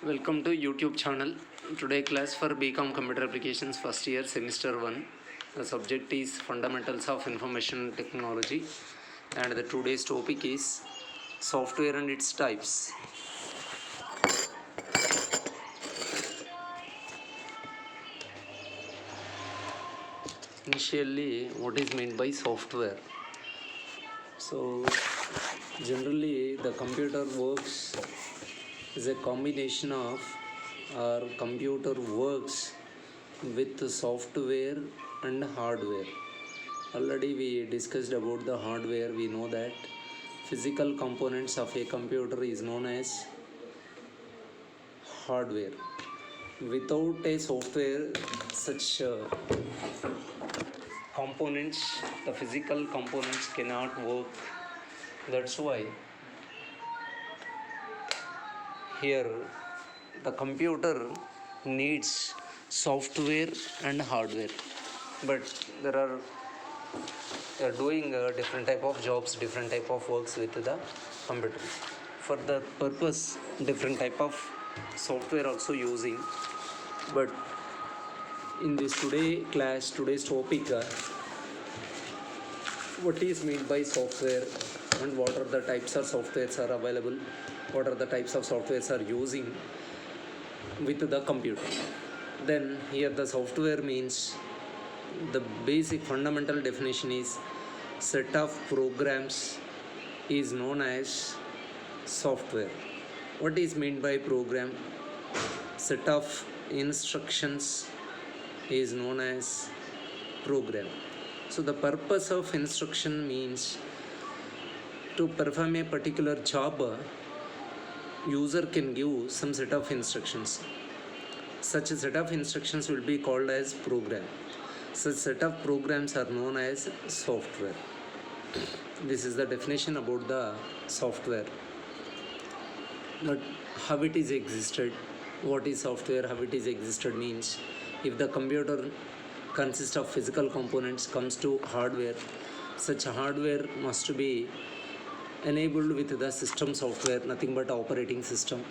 Welcome to YouTube channel. Today class for BCom Computer Applications first year semester 1. The subject is Fundamentals of Information Technology and the today's topic is software and its types. Initially, what is meant by software? So generally the computer works is a combination of or computer works with software and hardware. Already we discussed about the hardware. We know that physical components of a computer is known as hardware. Without a software, such components, the physical components cannot work. That's why here the computer needs software and hardware, but they are doing different type of jobs, different type of works with the computer. For the purpose, different type of software also using. But in this today's topic, what is meant by software and what are the types of softwares are available, what are the types of softwares are using with the computer. Then here the software means the basic fundamental definition is set of programs is known as software. What is meant by program? Set of instructions is known as program. So the purpose of instruction means to perform a particular job, user can give some set of instructions. Such a set of instructions will be called as program. Such set of programs are known as software. This is the definition about the software. But how it is existed, what is software, how it is existed means if the computer consists of physical components comes to hardware, such hardware must be enabled with the system software, nothing but operating system.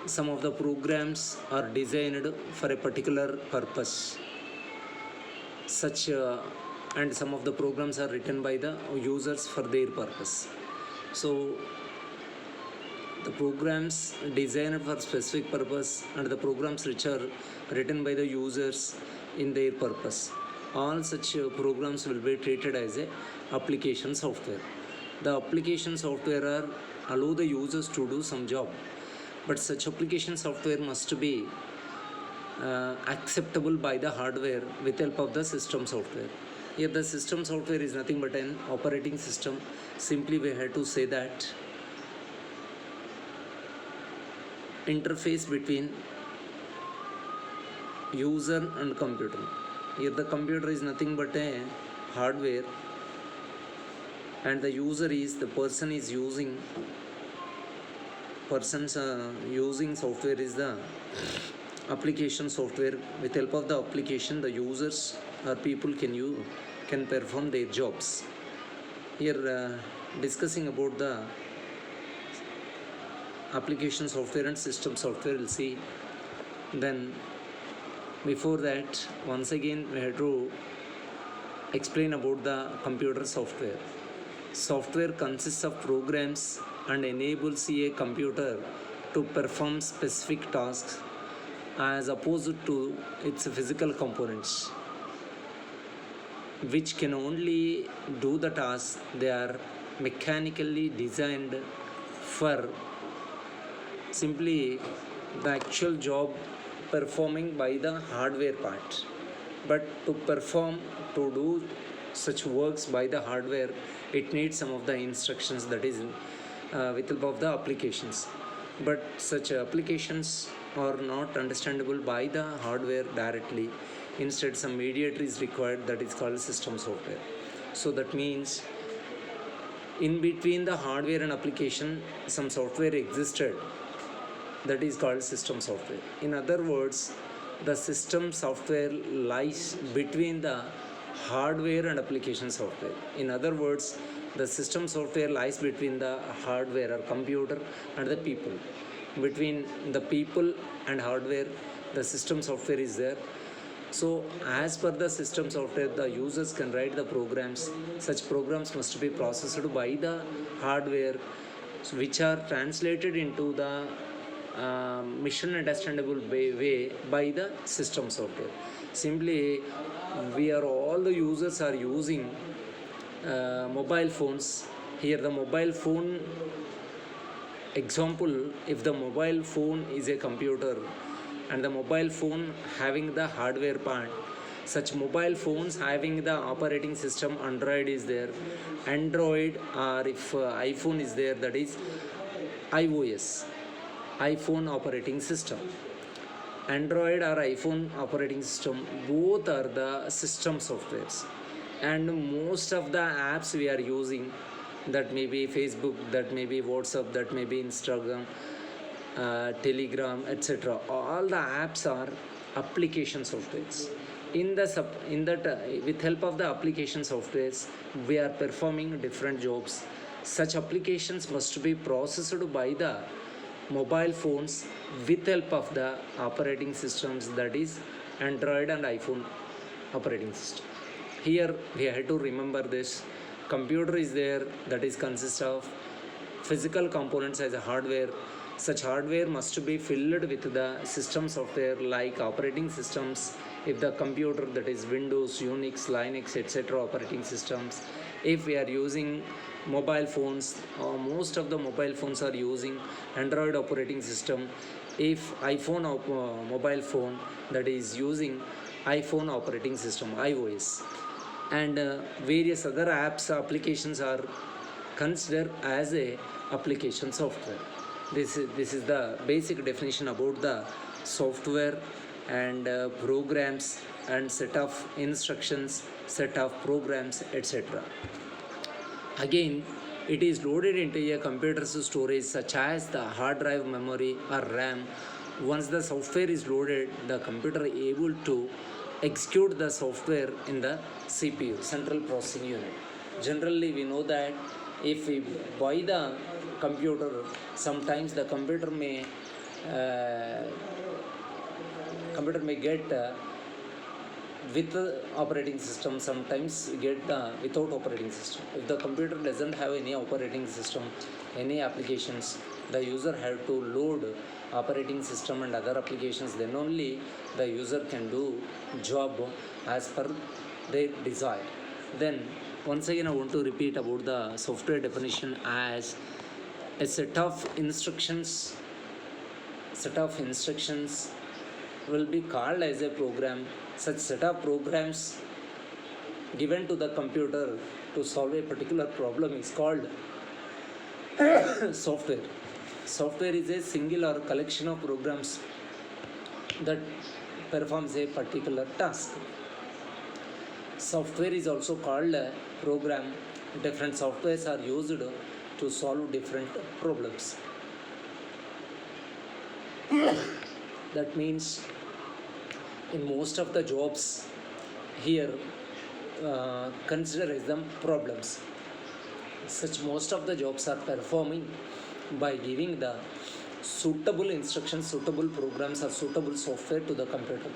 Some of the programs are designed for a particular purpose, and some of the programs are written by the users for their purpose. So the programs designed for specific purpose and the programs which are written by the users in their purpose, all such programs will be treated as a application software. The application software are allow the users to do some job, but such application software must be acceptable by the hardware with help of the system software. Here the system software is nothing but an operating system. Simply we have to say that interface between user and computer. Here the computer is nothing but a hardware and the user is the person is using using software is the application software. With help of the application the users or people can perform their jobs. Here discussing about the application software and system software, we'll see. Then before that, once again we have to explain about the computer software. Software consists of programs and enables a computer to perform specific tasks as opposed to its physical components, which can only do the tasks they are mechanically designed for. Simply the actual job performing by the hardware part, but to do such works by the hardware, it needs some of the instructions, that is with help of the applications. But such applications are not understandable by the hardware directly. Instead some mediator is required, that is called system software. So that means in between the hardware and application some software existed, that is called system software. In other words, the system software lies between the hardware and application software. In other words, the system software lies between the hardware or computer and the people. between the people and hardware, the system software is there. So as per the system software, the users can write the programs. Such programs must be processed by the hardware, which are translated into the mission understandable way by the system software. Simply, we are all the users are using mobile phones. Here the mobile phone example, if the mobile phone is a computer and the mobile phone having the hardware part, such mobile phones having the operating system Android is there, Android, or if iPhone is there, that is iOS, iPhone operating system. Android or iPhone operating system, both are the system softwares. And most of the apps we are using, that may be Facebook, that may be WhatsApp, that may be Instagram, Telegram, etc. All the apps are application softwares. With help of the application softwares, we are performing different jobs. Such applications must be processed by the mobile phones with help of the operating systems, that is Android and iPhone operating system. Here we have to remember this: computer is there, that is consists of physical components as a hardware. Such hardware must be filled with the system software like operating systems. If the computer, that is Windows, Unix, Linux, etc. operating systems. If we are using mobile phones, most of the mobile phones are using Android operating system. If iPhone mobile phone, that is using iPhone operating system, iOS. And various other apps applications are considered as a application software. This is the basic definition about the software and programs and set of instructions, set of programs, etc. Again, it is loaded into a computer's storage such as the hard drive, memory, or RAM. Once the software is loaded, the computer is able to execute the software in the CPU, central processing unit. Generally, we know that if we buy the computer, sometimes the computer may get with the operating system, sometimes get without operating system. If the computer doesn't have any operating system, any applications, the user have to load operating system and other applications, then only the user can do job as per their desire. Then once again I want to repeat about the software definition as a set of instructions will be called as a program. Such set of programs given to the computer to solve a particular problem is called software. Software is a single or collection of programs that performs a particular task. Software is also called a program. Different softwares are used to solve different problems. That means in most of the jobs here, consider as them problems. Such most of the jobs are performing by giving the suitable instructions, suitable programs, or suitable software to the computer.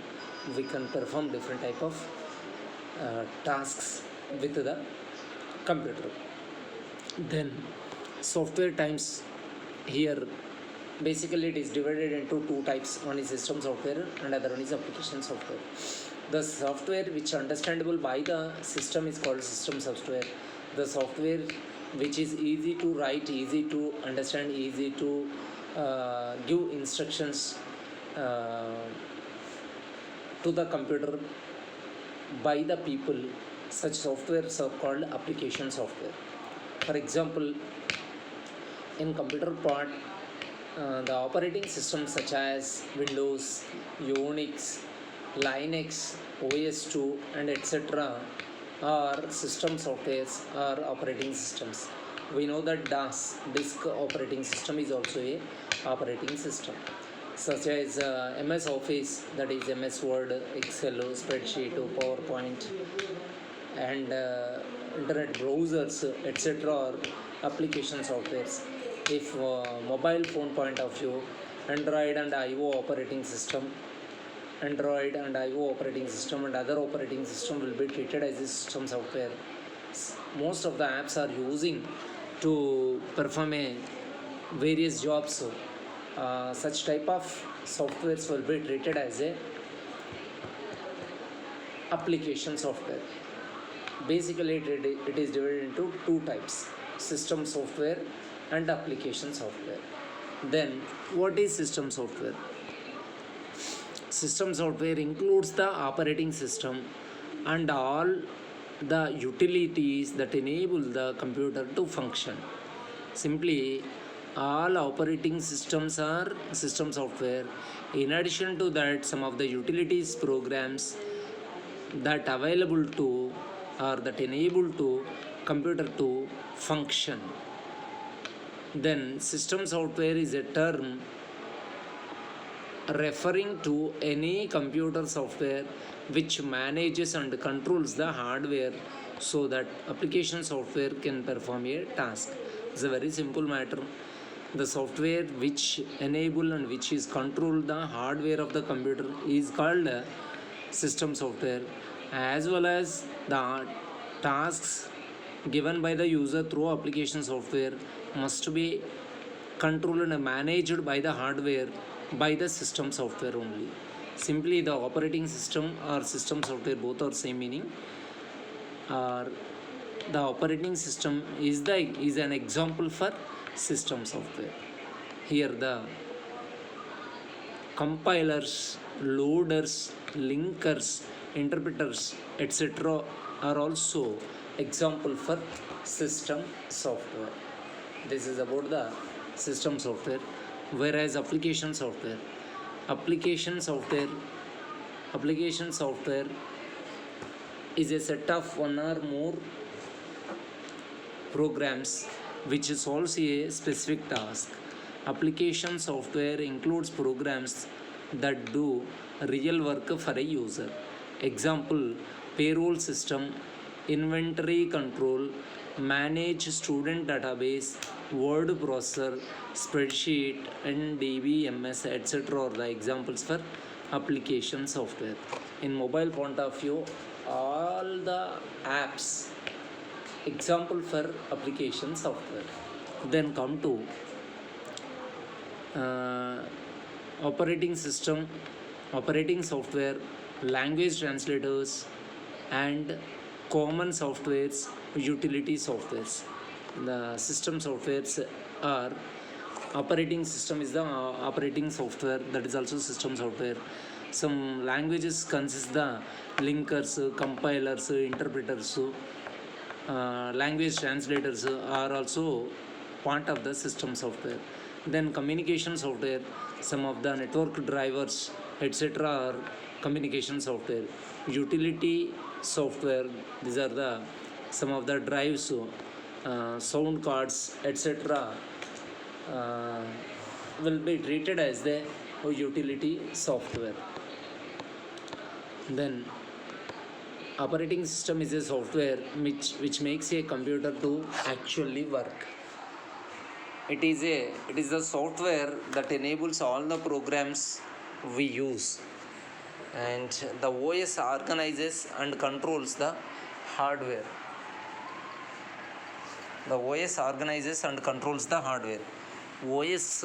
We can perform different type of tasks with the computer. Then software times, here basically it is divided into two types. One is system software and other one is application software. The software which understandable by the system is called system software. The software which is easy to write, easy to understand, easy to give instructions to the computer by the people, such softwares are called application software. For example, in computer part, the operating systems such as Windows, Unix, Linux, OS2, and etc. are system softwares or operating systems. We know that DOS, disk operating system, is also a operating system, such as MS Office, that is MS Word, Excel, spreadsheet, PowerPoint, and internet browsers, etc. are application softwares. if mobile phone point of view, Android and IO operating system, Android and IO operating system and other operating system will be treated as a system software. Most of the apps are using to perform a various jobs. So, such type of softwares will be treated as a application software. Basically, it is divided into two types: system software and application software. Then, what is system software? System software includes the operating system and all the utilities that enable the computer to function. Simply, all operating systems are system software. In addition to that, some of the utilities programs that available to or that enable to computer to function. Then system software is a term referring to any computer software which manages and controls the hardware so that application software can perform a task. It's a very simple matter. The software which enable and which is control the hardware of the computer is called system software, as well as the tasks given by the user through application software must be controlled and managed by the hardware by the system software only. Simply, the operating system or system software both are same meaning. Or the operating system is an example for system software. Here the compilers, loaders, linkers, interpreters, etc. are also example for system software. This is about the system software. Whereas application software is a set of one or more programs which solves a specific task. Application software includes programs that do real work for a user. Example: payroll system, inventory control, manage student database, word processor, spreadsheet, and DBMS, etc. are the examples for application software. In mobile point of view, all the apps example for application software. Then come to operating system, operating software, language translators, and common softwares, utility softwares. The system softwares are operating system is the operating software, that is also system software. Some languages consist the linkers, compilers, interpreters, language translators are also part of the system software. Then communication software, some of the network drivers, etc. are communication software. Utility software, these are the some of the drives, sound cards, etc. Will be treated as the utility software. Then operating system is a software which makes a computer to actually work. It is the software that enables all the programs we use, and the OS organizes and controls the hardware. The OS organizes and controls the hardware. OS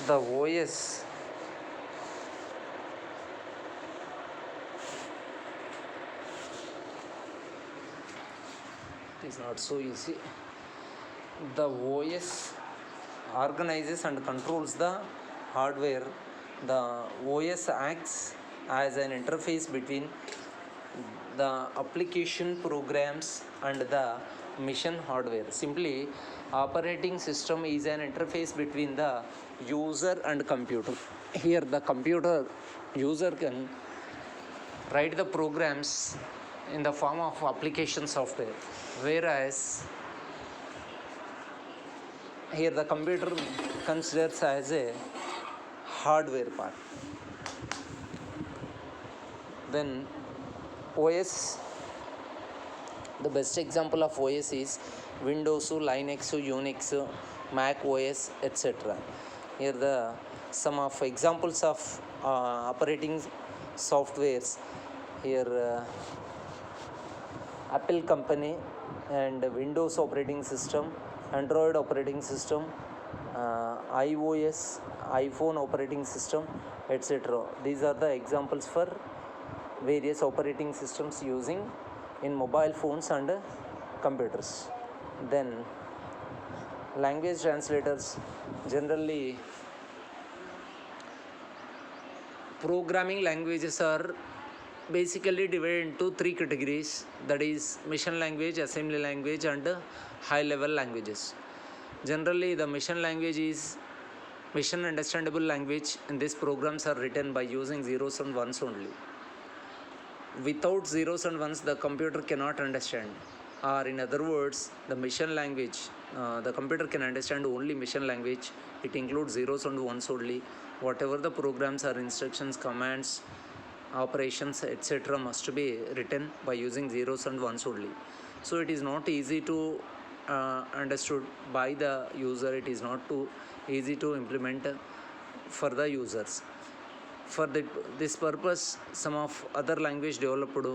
the OS it is not so easy. The OS organizes and controls the hardware. The OS acts as an interface between the application programs and the machine hardware. Simply, operating system is an interface between the user and computer. Here the computer user can write the programs in the form of application software, whereas here the computer considers as a hardware part. Then OS, the best example of OS is Windows, Linux, Unix, Mac OS, etc. Here the some of examples of operating softwares. Here Apple company and Windows operating system, Android operating system, iOS, iPhone operating system, etc. These are the examples for various operating systems using in mobile phones and computers. Then language translators, generally programming languages are basically divided into three categories, that is mission language, assembly language, and high level languages. Generally the mission language is mission understandable language, and these programs are written by using zeros and ones only. Without zeros and ones the computer cannot understand, or in other words the mission language, the computer can understand only mission language. It includes zeros and ones only. Whatever the programs or instructions, commands, operations, etc. must be written by using zeros and ones only. So it is not easy to understood by the user. It is not too easy to implement for the users. For this purpose, some of other language developed,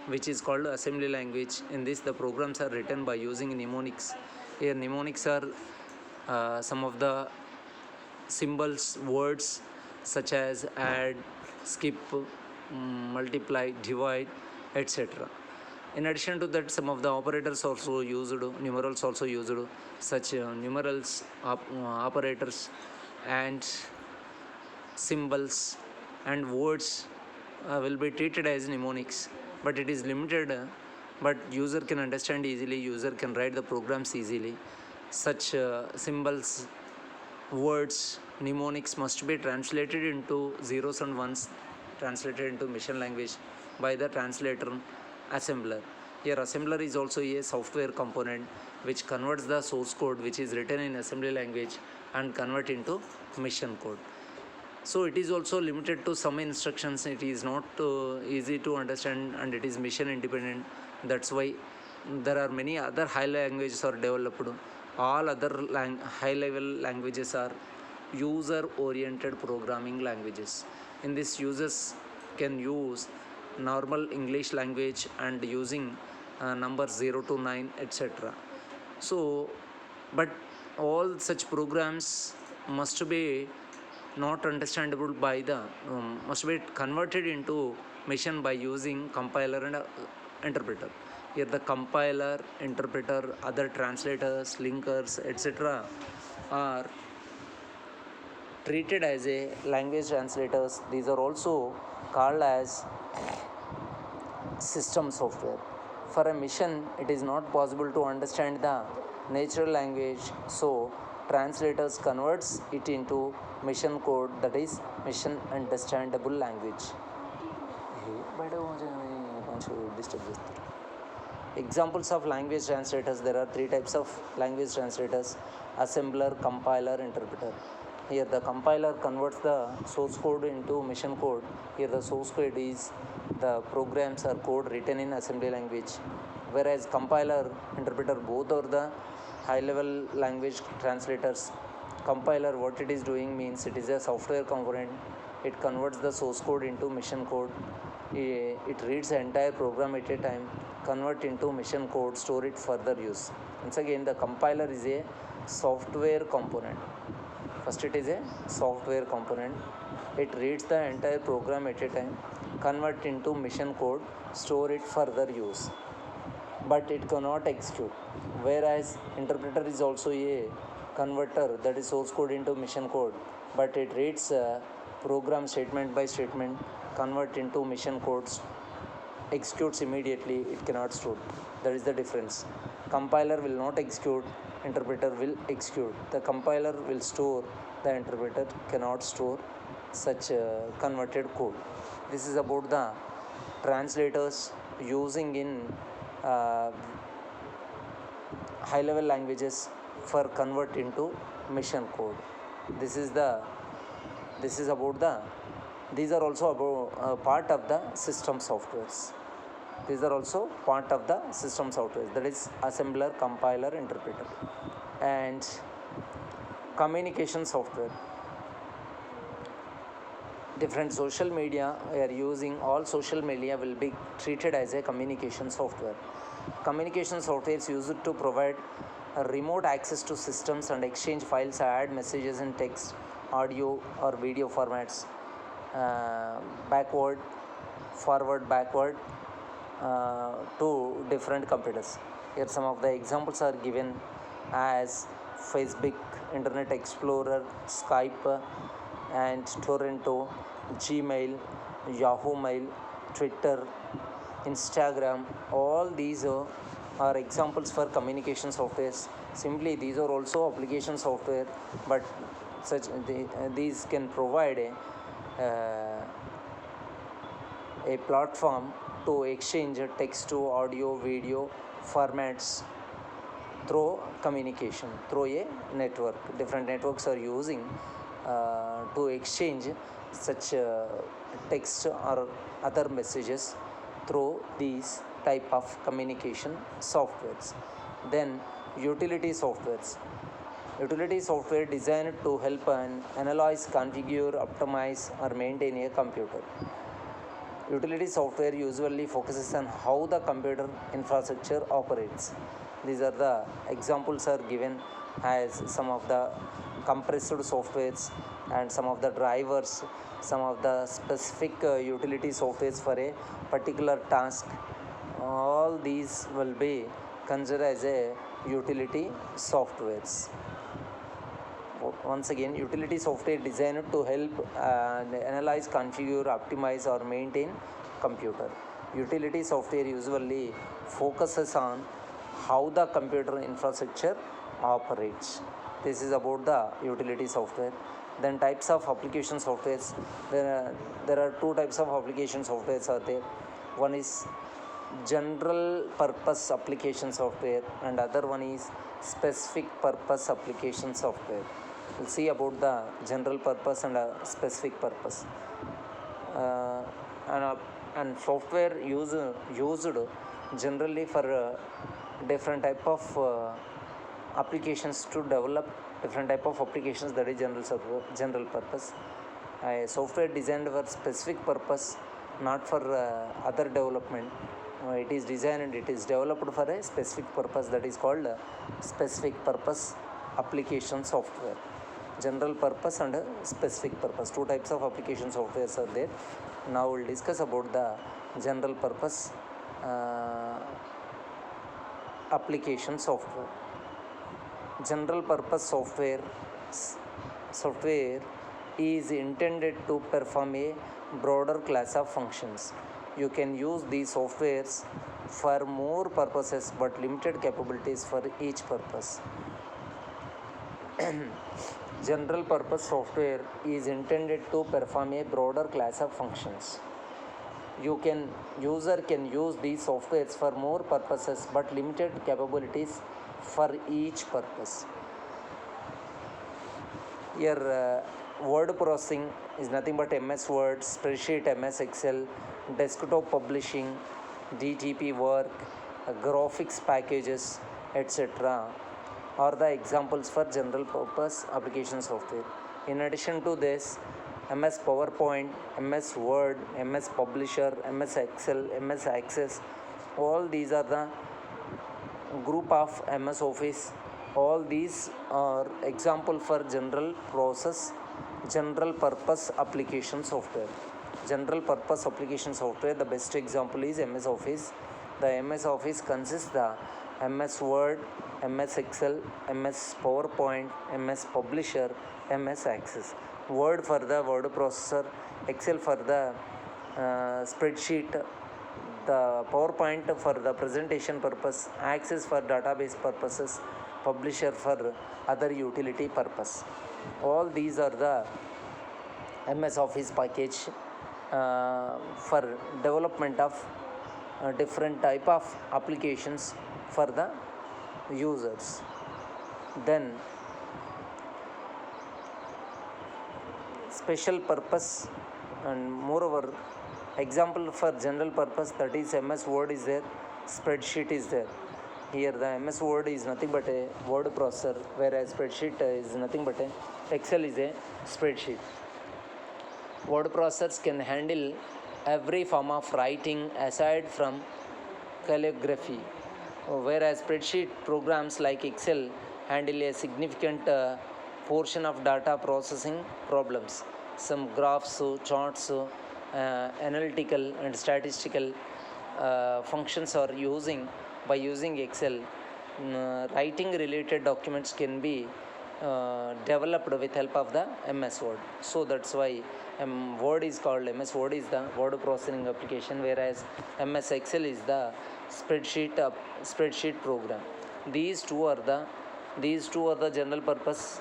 which is called assembly language. In this, the programs are written by using mnemonics. Here, mnemonics are some of the symbols, words such as add, skip, multiply, divide, etc. In addition to that, some of the operators also used, numerals also used, such numerals, operators, and symbols and words will be treated as mnemonics, but it is limited, but user can understand easily, user can write the programs easily. Such symbols, words, mnemonics must be translated into zeros and ones, translated into mission language by the translator assembler. Here assembler is also a software component which converts the source code which is written in assembly language and convert into mission code. So it is also limited to some instructions. It is not easy to understand, and it is mission independent. That's why there are many other high languages are developed. All other high level languages are user oriented programming languages. In this, users can use normal English language and using numbers 0 to 9, etc. So but all such programs must be not understandable by the must be converted into mission by using compiler and interpreter. Here the compiler, interpreter, other translators, linkers, etc. are treated as a language translators. These are also called as system software. For a mission, it is not possible to understand the natural language, so translators converts it into mission code, that is mission understandable language. Examples of language translators: there are three types of language translators: assembler, compiler, interpreter. Here the compiler converts the source code into mission code. Here the source code is the programs or code written in assembly language, whereas compiler, interpreter, both are the high level language translators. Compiler, what it is doing means it is a software component. It converts the source code into mission code. It reads the entire program at a time, convert into mission code, store it further use. Once again, the compiler is a software component. First, it is a software component. It reads the entire program at a time, convert into mission code, store it further use, but it cannot execute. Whereas interpreter is also a converter, that is source code into mission code, but it reads program statement by statement, convert into mission codes, executes immediately, it cannot store. That is the difference. Compiler will not execute, interpreter will execute. The compiler will store, the interpreter cannot store such converted code. This is about the translators using in high level languages for convert into mission code. This is about the, these are also about part of the system softwares. These are also part of the system software, that is assembler, compiler, interpreter. And communication software, different social media we are using, all social media will be treated as a communication software. Communication software is used to provide a remote access to systems and exchange files, add messages in text, audio or video formats, backward, forward, backward, to different computers. Here some of the examples are given as Facebook, Internet Explorer, Skype, and Torrento, Gmail, Yahoo Mail, Twitter, Instagram. All these are examples for communication softwares. Simply these are also application software, but these can provide a platform to exchange text to audio, video formats through communication, through a network. Different networks are using to exchange such text or other messages through these type of communication softwares. Then utility softwares. Utility software designed to help analyze, configure, optimize, or maintain a computer. Utility software usually focuses on how the computer infrastructure operates. These are the examples are given as some of the compressed softwares and some of the drivers, some of the specific utility softwares for a particular task. All these will be considered as a utility softwares. Once again, utility software designed to help analyze, configure, optimize, or maintain computer. Utility software usually focuses on how the computer infrastructure operates. This is about the utility software. Then types of application softwares. There are two types of application softwares are there. One is general purpose application software and other one is specific purpose application software. We'll see about the general purpose and specific purpose. Uh, and software used generally for different type of applications to develop different type of applications, that is general purpose. Software designed for specific purpose, not for other development. It is designed and it is developed for a specific purpose, that is called specific purpose application software. General purpose and specific purpose, two types of application softwares are there. Now we'll discuss about the general purpose application software. General purpose software is intended to perform a broader class of functions. You can use these softwares for more purposes but limited capabilities for each purpose. General purpose software is intended to perform a broader class of functions. User can use these softwares for more purposes but limited capabilities for each purpose. Here word processing is nothing but MS Word, spreadsheet, MS Excel, desktop publishing, DTP work, graphics packages, etc. are the examples for general purpose application software. In addition to this, MS PowerPoint, MS Word, MS Publisher, MS Excel, MS Access, all these are the group of MS Office. All these are example for general purpose application software. General purpose application software, the best example is MS Office. The MS Office consists the MS Word, MS Excel, MS PowerPoint, MS Publisher, MS Access. Word for the word processor, Excel for the spreadsheet, the PowerPoint for the presentation purpose, Access for database purposes, Publisher for other utility purpose. All these are the MS Office package for development of different type of applications for the users. Then special purpose and moreover Example for general purpose, that is MS Word is there, spreadsheet is there. Here the MS Word is nothing but a word processor, whereas spreadsheet is nothing but a Excel is a spreadsheet. Word processors can handle every form of writing aside from calligraphy, whereas spreadsheet programs like Excel handle a significant portion of data processing problems. Some graphs, charts, analytical and statistical functions are using by using Excel. Writing related documents can be developed with help of the MS Word. So that's why Word is called MS Word is the word processing application, whereas MS Excel is the spreadsheet program. These two are the general purpose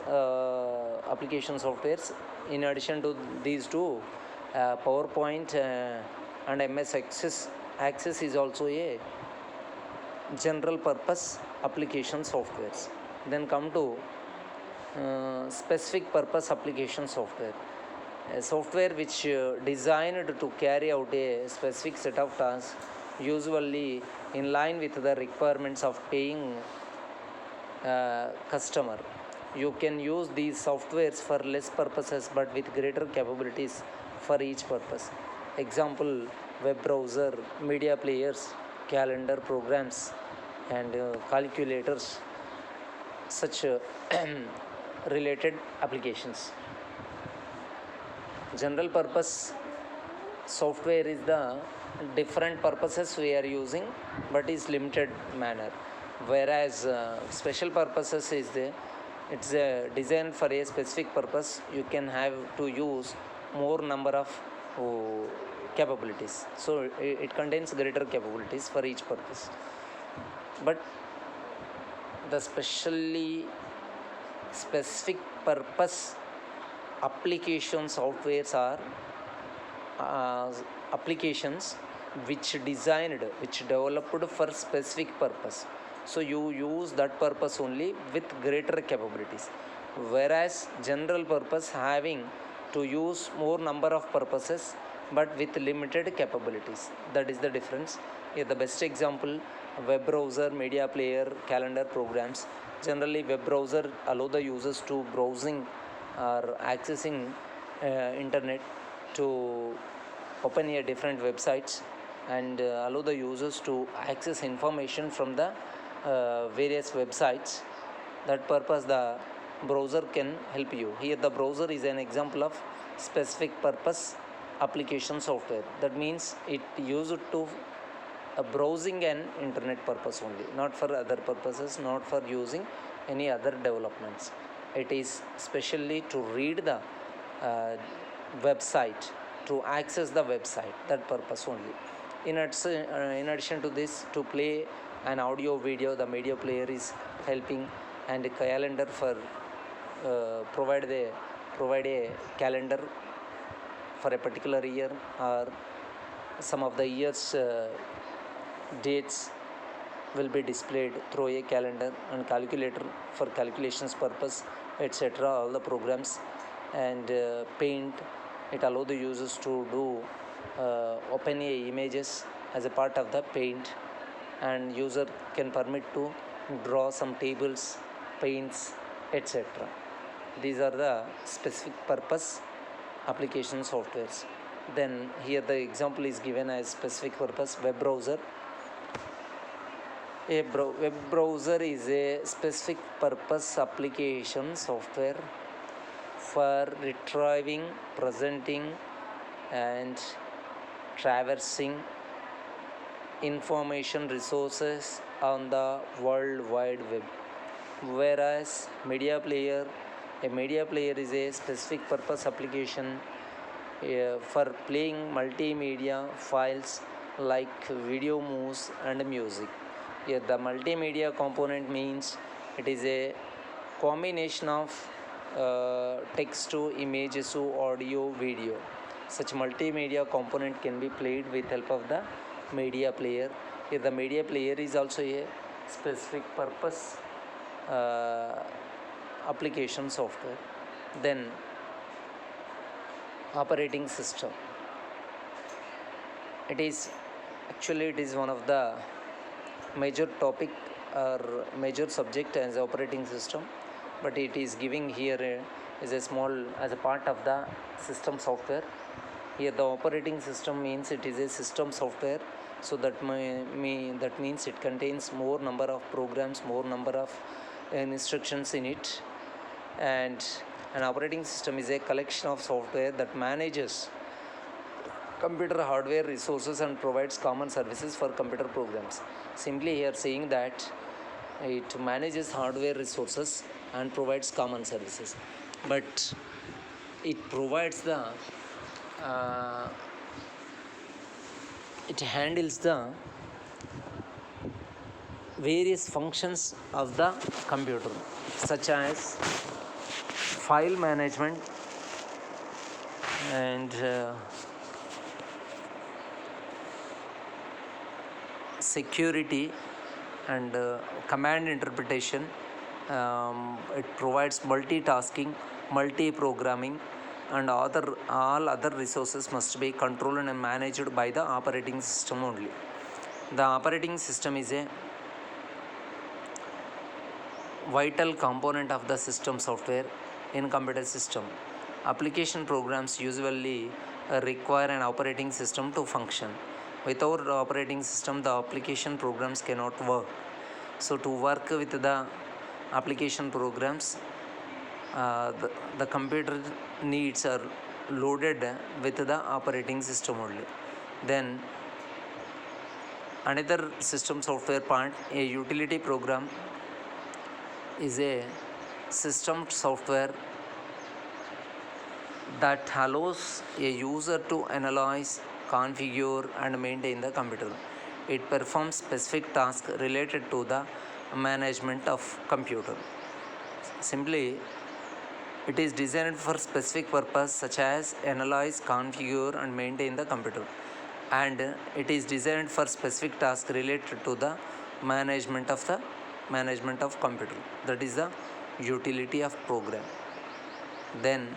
application softwares. In addition to these two, PowerPoint and MS Access is also a general purpose application softwares. Then come to specific purpose application software. A software which designed to carry out a specific set of tasks, usually in line with the requirements of paying customer. You can use these softwares for less purposes but with greater capabilities for each purpose. Example, web browser, media players, calendar programs, and calculators, such related applications. General purpose software is the different purposes we are using but is limited manner, whereas special purposes is it's designed for a specific purpose. You can have to use more number of capabilities, so it contains greater capabilities for each purpose. But the specific purpose application softwares are applications which developed for specific purpose, so you use that purpose only with greater capabilities, whereas general purpose having to use more number of purposes but with limited capabilities. That is the difference. Here the best example, web browser, media player, calendar programs. Generally web browser allow the users to browsing or accessing internet to open a different websites and allow the users to access information from the various websites. That purpose the browser can help you. Here the browser is an example of specific purpose application software. That means it used to browsing and internet purpose only, not for other purposes, not for using any other developments. It is specially to read the website, to access the website, that purpose only. In addition to this, to play an audio video, the media player is helping, and a calendar for provide a calendar for a particular year or some of the years dates will be displayed through a calendar, and calculator for calculations purpose, etc. All the programs, and paint, it allow the users to do open a images as a part of the paint, and user can permit to draw some tables, paints, etc. These are the specific purpose application softwares. Then here the example is given as specific purpose web browser. A web browser is a specific purpose application software for retrieving, presenting, and traversing information resources on the World Wide Web. Whereas a media player is a specific purpose application for playing multimedia files like video, moves, and music. Here the multimedia component means it is a combination of text to images to audio, video. Such multimedia component can be played with help of the media player. Here the media player is also a specific purpose application software. Then operating system. it is actually it is one of the major topic or major subject as operating system, but it is giving here is a small as a part of the system software. Here the operating system means it is a system software, so that that means it contains more number of programs, more number of instructions in it. And an operating system is a collection of software that manages computer hardware resources and provides common services for computer programs. Simply here saying that it manages hardware resources and provides common services, but it provides the uh, it handles the various functions of the computer, such as file management and security and command interpretation. It provides multitasking, multi-programming, and all other resources must be controlled and managed by the operating system only. The operating system is a vital component of the system software in computer system. Application programs usually require an operating system to function. Without operating system, the application programs cannot work. So to work with the application programs, the computer needs are loaded with the operating system only. Then another system software part, a utility program, is a system software that allows a user to analyze, configure, and maintain the computer. It performs specific tasks related to the management of computer. Simply, it is designed for specific purpose such as analyze, configure, and maintain the computer. And it is designed for specific tasks related to the management of computer. That is the utility of program. Then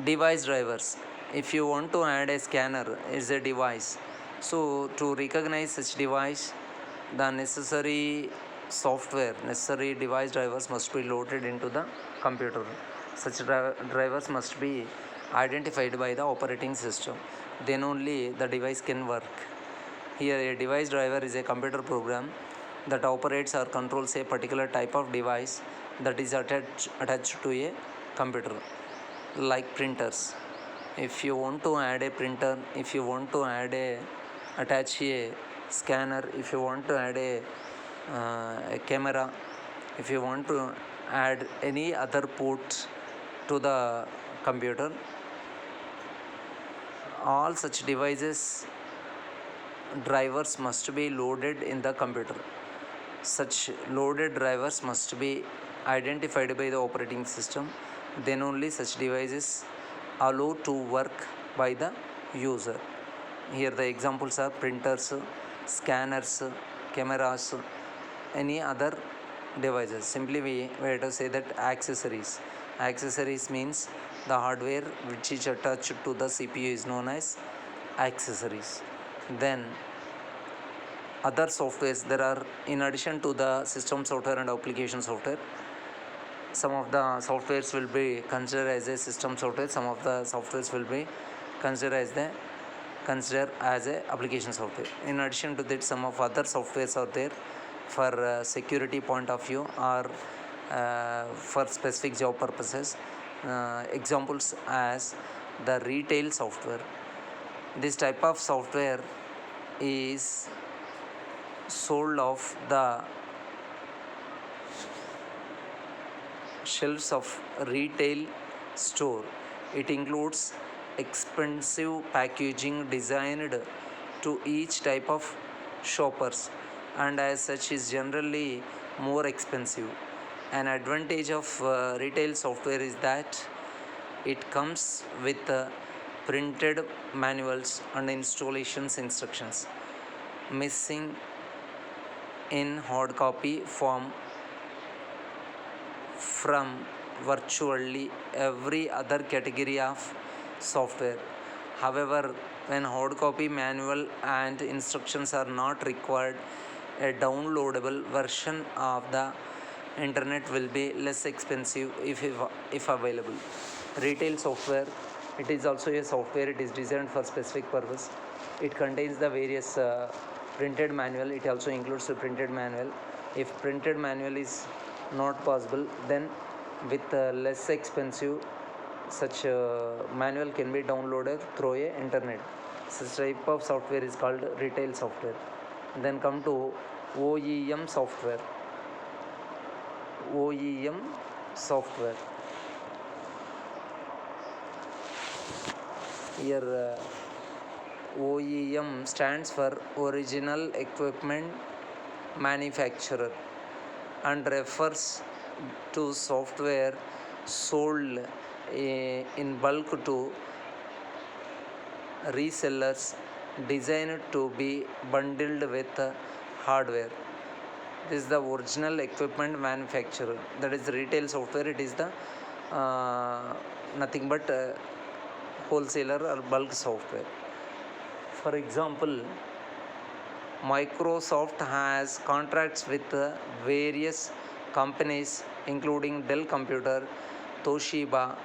device drivers. If you want to add a scanner is a device, so to recognize such device, the necessary device drivers must be loaded into the computer. Such drivers must be identified by the operating system, then only the device can work. Here a device driver is a computer program that operates or controls a particular type of device that is attached to a computer, like printers. If you want to add a printer, if you want to attach a scanner, if you want to add a camera, if you want to add any other port to the computer, all such devices drivers must be loaded in the computer. Such loaded drivers must be identified by the operating system, then only such devices allowed to work by the user. Here the examples are printers, scanners, cameras, any other devices. Simply we have to say that accessories. Accessories means the hardware which is attached to the CPU is known as accessories. Then other softwares, there are, in addition to the system software and application software, some of the softwares will be considered as a system software, some of the softwares will be considered as a application software. In addition to that, some of other softwares are there for security point of view or for specific job purposes. Examples as the retail software. This type of software is sold off the shelves of retail store. It includes expensive packaging designed to each type of shoppers, and as such is generally more expensive. An advantage of retail software is that it comes with printed manuals and installations instructions, missing in hard copy form from virtually every other category of software. However, When hard copy manual and instructions are not required, a downloadable version of the internet will be less expensive if available. Retail software, it is also a software. It is designed for specific purpose. It contains the various printed manual. It also includes the printed manual. If printed manual is not possible, then with less expensive such manual can be downloaded through a internet. Such type of software is called retail software. Then come to OEM software. OEM software. Here OEM stands for original equipment manufacturer and refers to software sold in bulk to resellers, designed to be bundled with hardware. This is the original equipment manufacturer. That is retail software. It is the nothing but wholesaler or bulk software. For example, Microsoft has contracts with various companies including Dell Computer, Toshiba,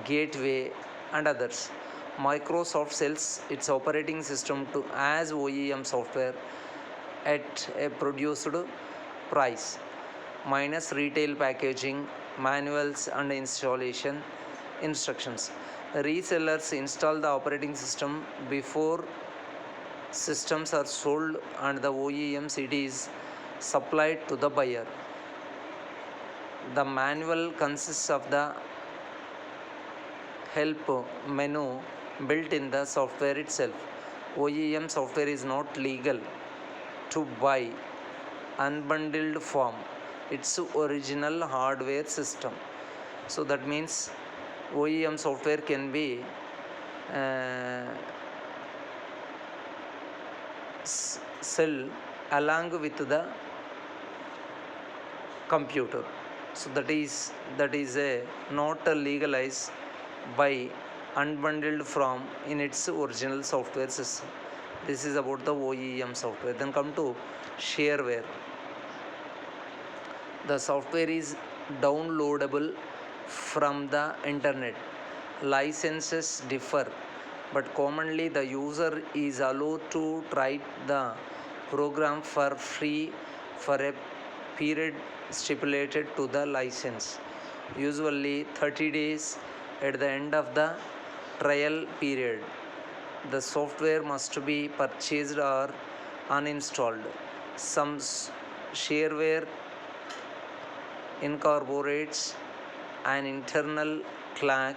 Gateway, and others. Microsoft sells its operating system to as OEM software at a produced price minus retail packaging, manuals, and installation instructions. Resellers install the operating system before systems are sold, and the OEM CD is supplied to the buyer. The manual consists of the help menu built in the software itself. OEM software is not legal to buy unbundled form its original hardware system. So that means OEM software can be sell along with the computer. So that is a not legalized by unbundled from in its original software system. This is about the OEM software. Then come to shareware. The software is downloadable from the internet. Licenses differ, but commonly the user is allowed to try the program for free for a period stipulated to the license, usually 30 days. At the end of the trial period, the software must be purchased or uninstalled. Some shareware incorporates an internal flag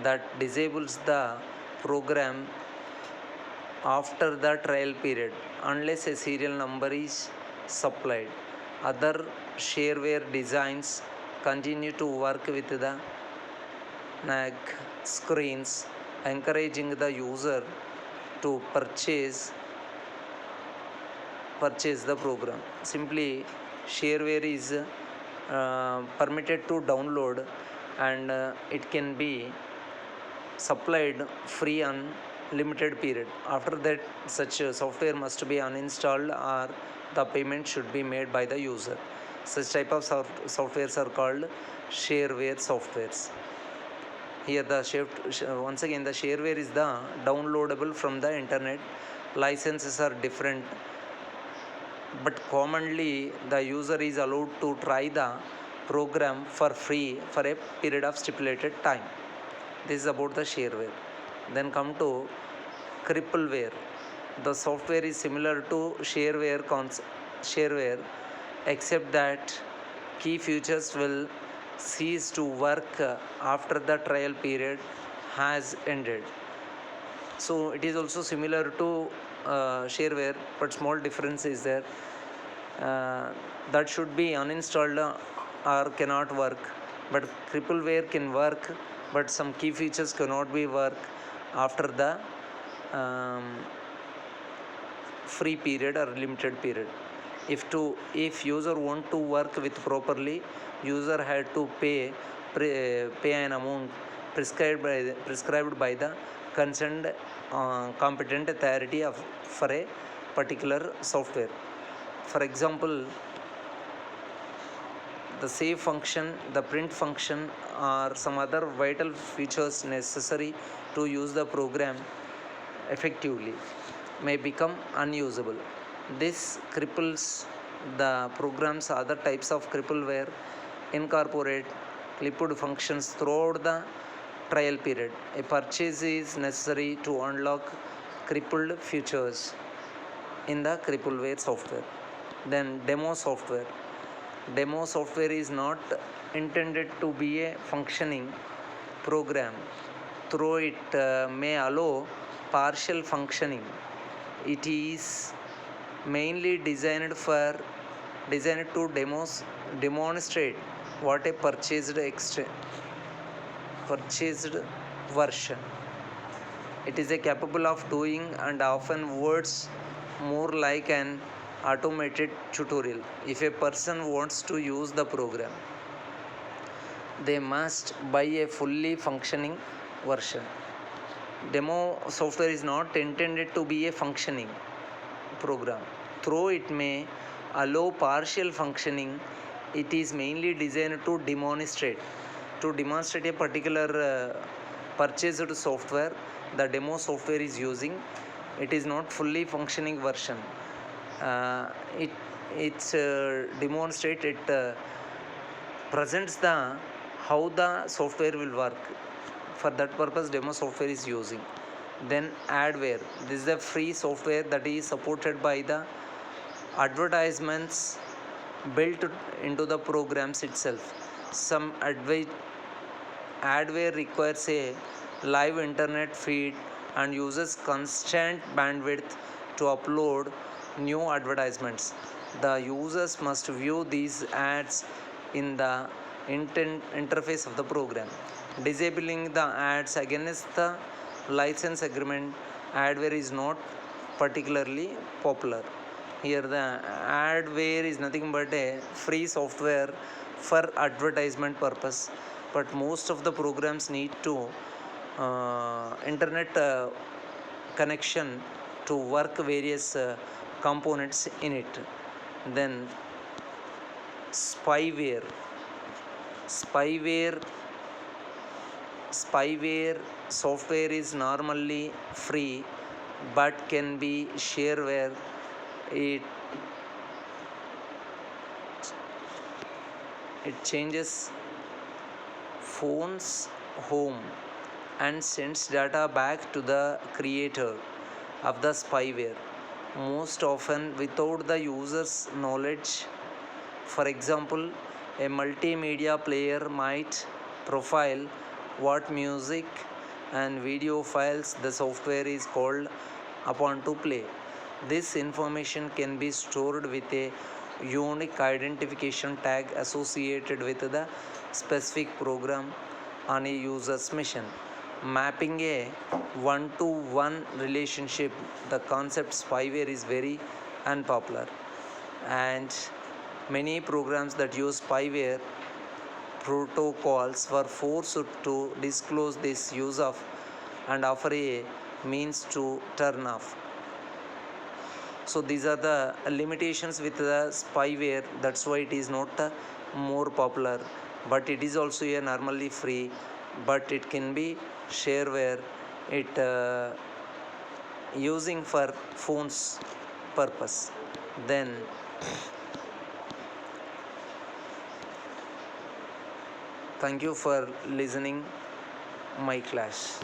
that disables the program after the trial period unless a serial number is supplied. Other shareware designs continue to work with the NAC screens, encouraging the user to purchase the program. Simply, shareware is permitted to download, and it can be supplied free on limited period. After that, such software must be uninstalled or the payment should be made by the user. Such type of softwares are called shareware softwares. Here once again the shareware is the downloadable from the internet. Licenses are different, but commonly the user is allowed to try the program for free for a period of stipulated time. This is about the shareware. Then come to crippleware. The software is similar to shareware except that key features will cease to work after the trial period has ended. So it is also similar to shareware, but small difference is there. That should be uninstalled or cannot work, but crippleware can work, but some key features cannot be work after the free period or limited period. If user want to work with properly, user had to pay an amount prescribed by the concerned competent authority for a particular software. For example, the save function, the print function, or some other vital features necessary to use the program effectively may become unusable. This cripples the program's other types of crippleware incorporate clipped functions throughout the trial period. A purchase is necessary to unlock crippled features in the crippleware software. Then demo software. Demo software is not intended to be a functioning program, though it may allow partial functioning. It is mainly designed to demonstrate what a purchased version. It is capable of doing and often works more like an automated tutorial. If a person wants to use the program, they must buy a fully functioning version. Demo software is not intended to be a functioning program, though it may allow partial functioning. It is mainly designed to demonstrate a particular purchased software the demo software is using. It is not fully functioning version. It demonstrates, it presents the how the software will work. For that purpose demo software is using. Then adware. This is a free software that is supported by the advertisements built into the programs itself. Some adware requires a live internet feed and uses constant bandwidth to upload new advertisements. The users must view these ads in the interface of the program. Disabling the ads against the license agreement adware is not particularly popular. Here the adware is nothing but a free software for advertisement purpose, but most of the programs need to internet connection to work various components in it. Then spyware software is normally free but can be shareware. It changes phone's home and sends data back to the creator of the spyware, most often without the user's knowledge. For example, a multimedia player might profile what music and video files the software is called upon to play. This information can be stored with a unique identification tag associated with the specific program on a user's machine, mapping a one-to-one relationship. The concept spyware is very unpopular, and many programs that use spyware protocols were forced to disclose this use of and offer a means to turn off. So these are the limitations with the spyware. That's why it is not more popular, but it is also a normally free, but it can be shareware. It using for phones purpose. Then thank you for listening my class.